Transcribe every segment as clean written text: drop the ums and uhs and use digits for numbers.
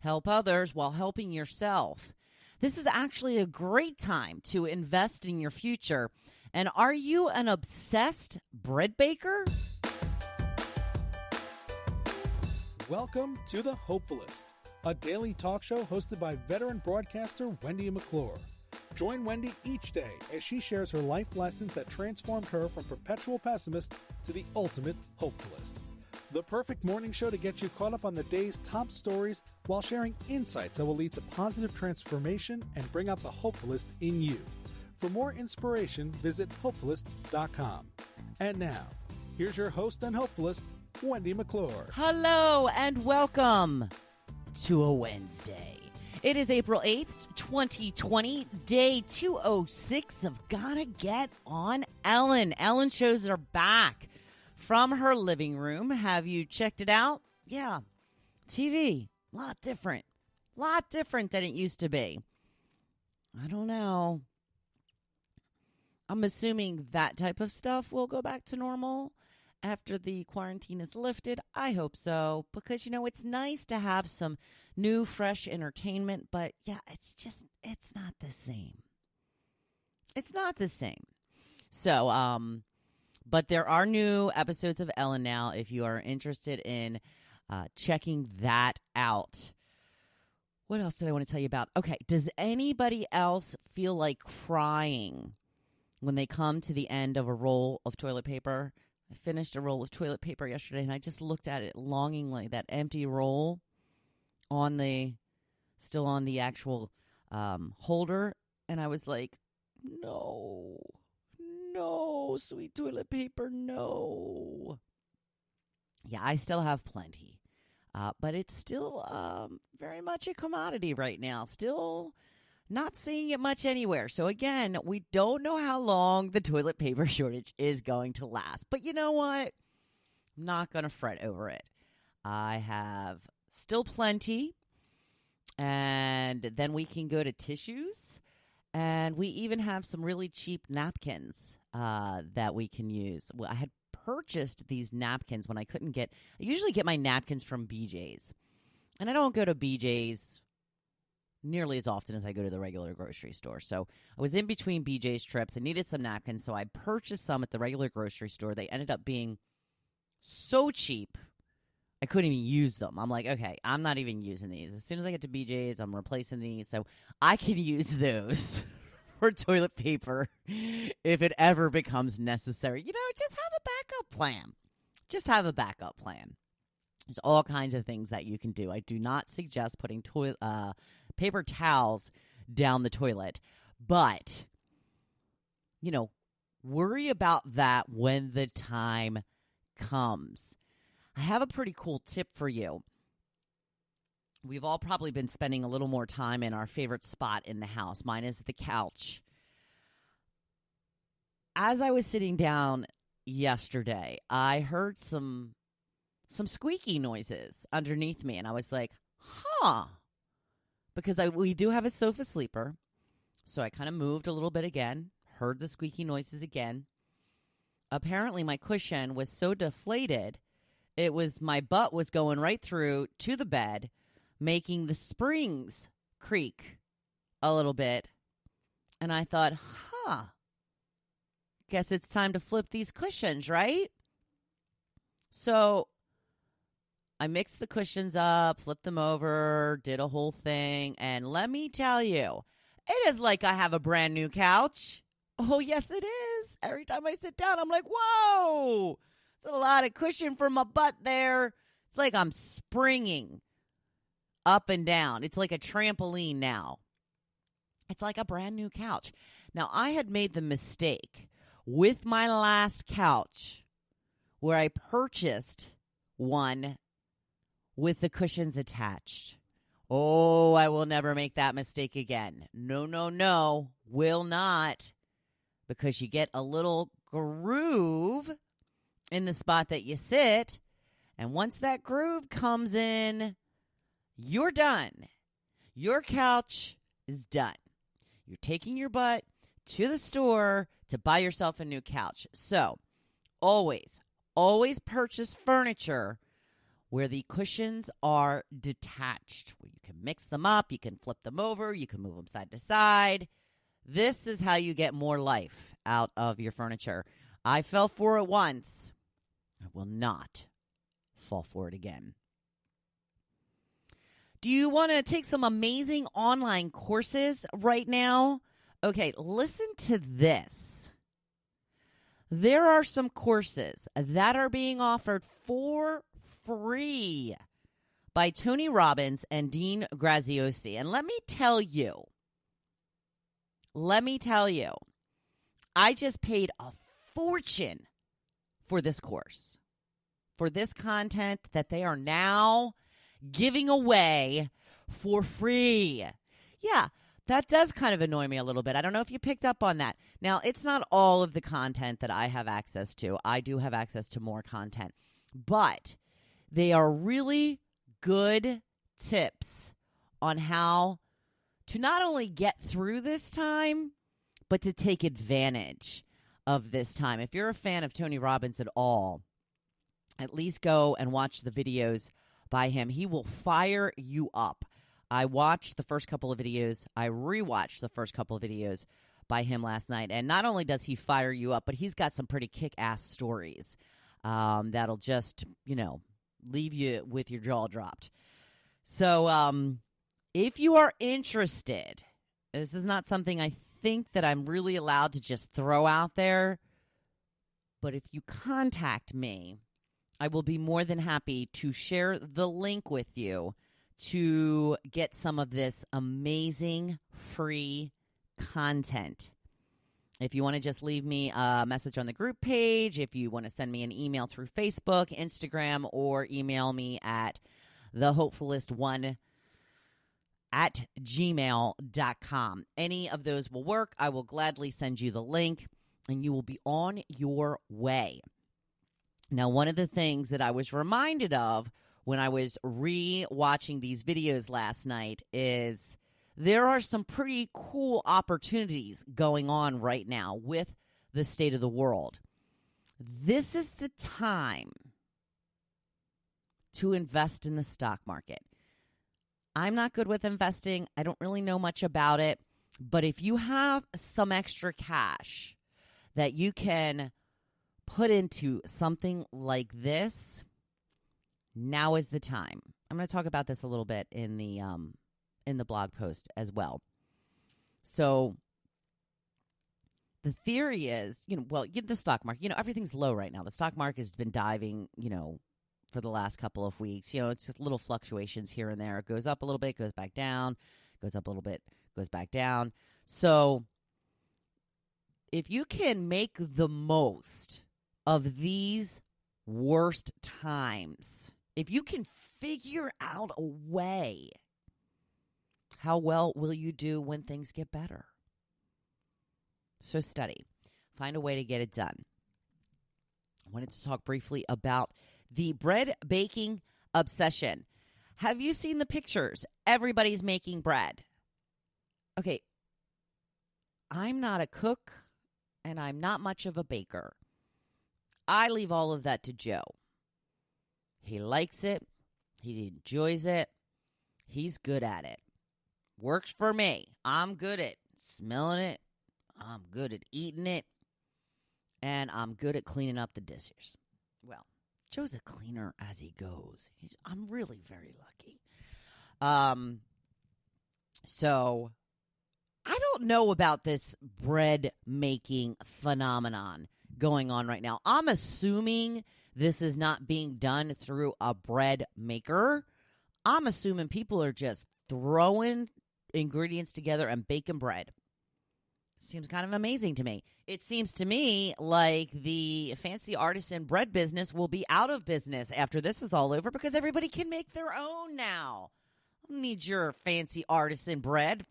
Help others while helping yourself. This is actually a great time to invest in your future. And are you an obsessed bread baker? Welcome to the Hopefulist, a daily talk show hosted by veteran broadcaster Wendy McClure. Join Wendy each day as she shares her life lessons that transformed her from perpetual pessimist to the ultimate hopefulist. The perfect morning show to get you caught up on the day's top stories while sharing insights that will lead to positive transformation and bring out the hopefulist in you. For more inspiration, visit Hopefulist.com. And now, here's your host and hopefulist, Wendy McClure. Hello and welcome to a Wednesday. It is April 8th, 2020, day 206 of Gotta Get on Ellen. Ellen shows are back from her living room. Have you checked it out? Yeah. TV, a lot different than it used to be. I don't know. I'm assuming that type of stuff will go back to normal after the quarantine is lifted. I hope so, because, it's nice to have some new, fresh entertainment, but yeah, it's not the same. It's not the same. So, but there are new episodes of Ellen now if you are interested in checking that out. What else did I want to tell you about? Okay, does anybody else feel like crying when they come to the end of a roll of toilet paper? I finished a roll of toilet paper yesterday, and I just looked at it longingly, that empty roll still on the actual holder, and I was like, no, sweet toilet paper, no. Yeah, I still have plenty, but it's still very much a commodity right now. Still not seeing it much anywhere. So again, we don't know how long the toilet paper shortage is going to last. But you know what? I'm not going to fret over it. I have still plenty, and then we can go to tissues. And we even have some really cheap napkins that we can use. Well, I had purchased these napkins when I usually get my napkins from BJ's. And I don't go to BJ's nearly as often as I go to the regular grocery store. So I was in between BJ's trips and needed some napkins. So I purchased some at the regular grocery store. They ended up being so cheap, I couldn't even use them. I'm like, okay, I'm not even using these. As soon as I get to BJ's, I'm replacing these. So I can use those for toilet paper if it ever becomes necessary. Just have a backup plan. Just have a backup plan. There's all kinds of things that you can do. I do not suggest putting paper towels down the toilet. But, worry about that when the time comes. I have a pretty cool tip for you. We've all probably been spending a little more time in our favorite spot in the house. Mine is the couch. As I was sitting down yesterday, I heard some squeaky noises underneath me, and I was like, because we do have a sofa sleeper. So I kind of moved a little bit again, heard the squeaky noises again. Apparently my cushion was so deflated, my butt was going right through to the bed, making the springs creak a little bit. And I thought, guess it's time to flip these cushions, right? So I mixed the cushions up, flipped them over, did a whole thing. And let me tell you, it is like I have a brand new couch. Oh, yes, it is. Every time I sit down, I'm like, whoa. There's a lot of cushion for my butt there. It's like I'm springing up and down. It's like a trampoline now. It's like a brand new couch. Now, I had made the mistake with my last couch where I purchased one with the cushions attached. Oh, I will never make that mistake again. No, will not. Because you get a little groove in the spot that you sit. And once that groove comes in, you're done. Your couch is done. You're taking your butt to the store to buy yourself a new couch. So always purchase furniture where the cushions are detached, where you can mix them up, you can flip them over, you can move them side to side. This is how you get more life out of your furniture. I fell for it once. I will not fall for it again. Do you want to take some amazing online courses right now? Okay, listen to this. There are some courses that are being offered for free by Tony Robbins and Dean Graziosi. And let me tell you, I just paid a fortune for this course, for this content that they are now giving away for free. Yeah, that does kind of annoy me a little bit. I don't know if you picked up on that. Now, it's not all of the content that I have access to. I do have access to more content. But they are really good tips on how to not only get through this time, but to take advantage of this time. If you're a fan of Tony Robbins at all, at least go and watch the videos by him. He will fire you up. I watched the first couple of videos. I rewatched the first couple of videos by him last night. And not only does he fire you up, but he's got some pretty kick-ass stories that'll just, leave you with your jaw dropped. So if you are interested, this is not something I think that I'm really allowed to just throw out there. But if you contact me, I will be more than happy to share the link with you to get some of this amazing free content. If you want to just leave me a message on the group page, if you want to send me an email through Facebook, Instagram, or email me at thehopefulist1@gmail.com. Any of those will work. I will gladly send you the link, and you will be on your way. Now, one of the things that I was reminded of when I was re-watching these videos last night is there are some pretty cool opportunities going on right now with the state of the world. This is the time to invest in the stock market. I'm not good with investing. I don't really know much about it. But if you have some extra cash that you can put into something like this, now is the time. I'm going to talk about this a little bit in the blog post as well. So the theory is, the stock market, everything's low right now. The stock market has been diving, for the last couple of weeks. It's just little fluctuations here and there. It goes up a little bit, goes back down, goes up a little bit, goes back down. So if you can make the most of these worst times, if you can figure out a way, how well will you do when things get better? So study. Find a way to get it done. I wanted to talk briefly about the bread baking obsession. Have you seen the pictures? Everybody's making bread. Okay, I'm not a cook, and I'm not much of a baker. I leave all of that to Joe. He likes it. He enjoys it. He's good at it. Works for me. I'm good at smelling it. I'm good at eating it. And I'm good at cleaning up the dishes. Well, Joe's a cleaner as he goes. I'm really very lucky. So I don't know about this bread making phenomenon going on right now. I'm assuming this is not being done through a bread maker. I'm assuming people are just throwing ingredients together and baking bread. Seems kind of amazing to me. It seems to me like the fancy artisan bread business will be out of business after this is all over because everybody can make their own now. I don't need your fancy artisan bread.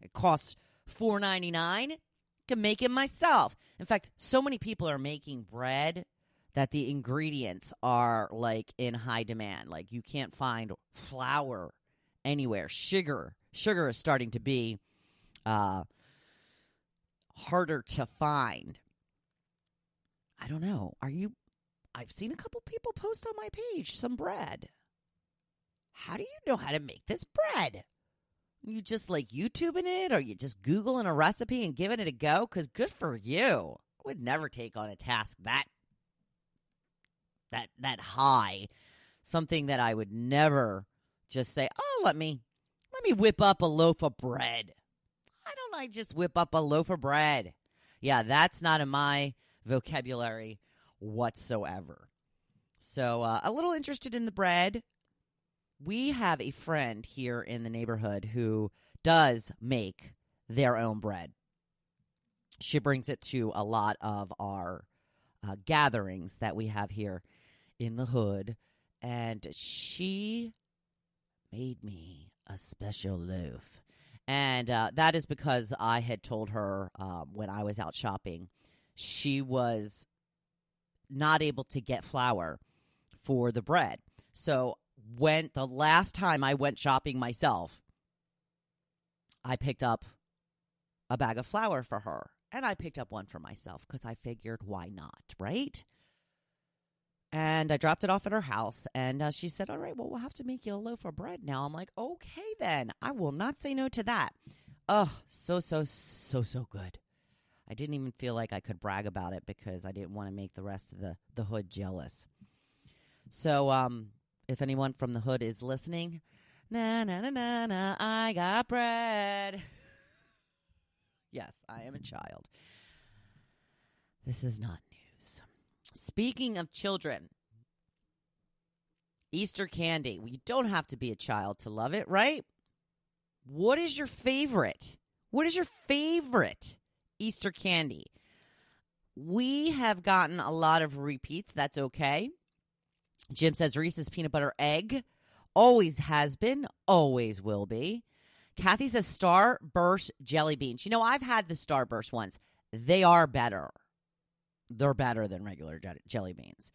It costs $4.99. I can make it myself. In fact, so many people are making bread that the ingredients are like in high demand. Like you can't find flour anywhere. Sugar is starting to be harder to find. I don't know. I've seen a couple people post on my page some bread. how do you know how to make this bread? You just like YouTubing it, or you just Googling a recipe and giving it a go? Because good for you. I would never take on a task that high, something that I would never just say, oh, let me whip up a loaf of bread. Why don't I just whip up a loaf of bread? Yeah, that's not in my vocabulary whatsoever. So a little interested in the bread. We have a friend here in the neighborhood who does make their own bread. She brings it to a lot of our gatherings that we have here in the hood, and she made me a special loaf. And that is because I had told her when I was out shopping, she was not able to get flour for the bread. So when the last time I went shopping myself, I picked up a bag of flour for her, and I picked up one for myself because I figured, why not, right? And I dropped it off at her house, and she said, all right, well, we'll have to make you a loaf of bread now. I'm like, okay, then. I will not say no to that. Oh, so good. I didn't even feel like I could brag about it because I didn't want to make the rest of the hood jealous. So if anyone from the hood is listening, na, na, na, na, na, I got bread. Yes, I am a child. This is not news. Speaking of children, Easter candy. Well, you don't have to be a child to love it, right? What is your favorite? What is your favorite Easter candy? We have gotten a lot of repeats. That's okay. Jim says Reese's peanut butter egg. Always has been, always will be. Kathy says Starburst jelly beans. You know, I've had the Starburst ones. They are better. They're better than regular jelly beans.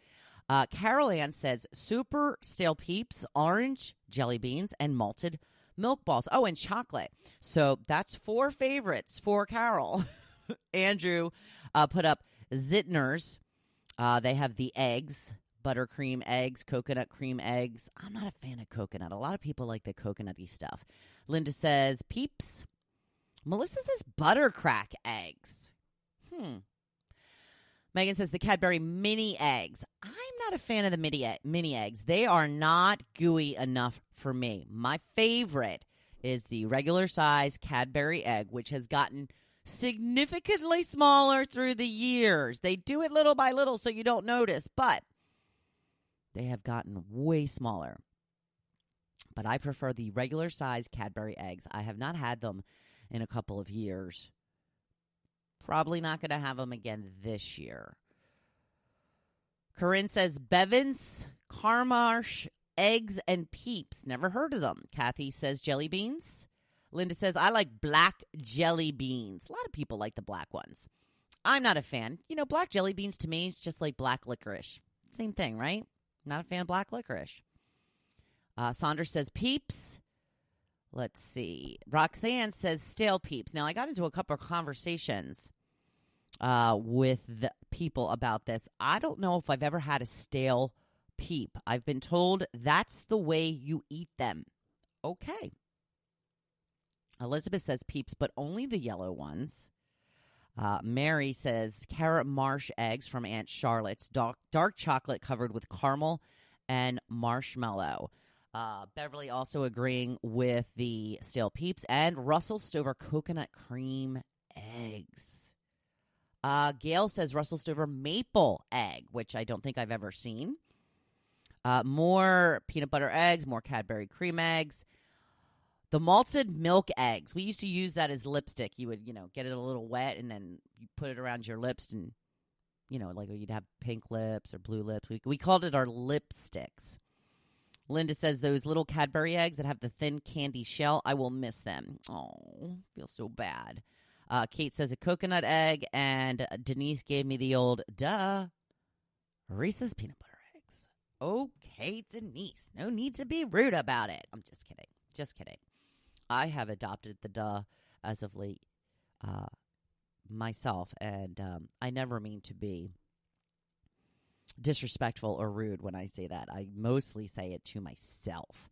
Carol Ann says super stale Peeps, orange jelly beans, and malted milk balls. Oh, and chocolate. So that's 4 favorites for Carol. Andrew put up Zittner's. They have the eggs, buttercream eggs, coconut cream eggs. I'm not a fan of coconut. A lot of people like the coconutty stuff. Linda says Peeps. Melissa says buttercrack eggs. Megan says the Cadbury mini eggs. I'm not a fan of the mini eggs. They are not gooey enough for me. My favorite is the regular size Cadbury egg, which has gotten significantly smaller through the years. They do it little by little so you don't notice, but they have gotten way smaller. But I prefer the regular size Cadbury eggs. I have not had them in a couple of years. Probably not going to have them again this year. Corinne says Bevan's, Carmarsh, eggs, and Peeps. Never heard of them. Kathy says jelly beans. Linda says, I like black jelly beans. A lot of people like the black ones. I'm not a fan. You know, black jelly beans to me is just like black licorice. Same thing, right? Not a fan of black licorice. Saunders says Peeps. Let's see. Roxanne says stale Peeps. Now, I got into a couple of conversations with the people about this. I don't know if I've ever had a stale Peep. I've been told that's the way you eat them. Okay. Elizabeth says Peeps, but only the yellow ones. Mary says carrot marsh eggs from Aunt Charlotte's. Dark chocolate covered with caramel and marshmallow. Beverly also agreeing with the stale Peeps, and Russell Stover coconut cream eggs. Gail says Russell Stover maple egg, which I don't think I've ever seen. More peanut butter eggs, more Cadbury cream eggs. The malted milk eggs. We used to use that as lipstick. You would, get it a little wet, and then you put it around your lips, and, like you'd have pink lips or blue lips. We called it our lipsticks. Linda says those little Cadbury eggs that have the thin candy shell, I will miss them. Oh, feel so bad. Kate says a coconut egg, and Denise gave me the old, Reese's peanut butter eggs. Okay, Denise, no need to be rude about it. I'm just kidding. Just kidding. I have adopted the as of late myself, and I never mean to be disrespectful or rude when I say that. I mostly say it to myself.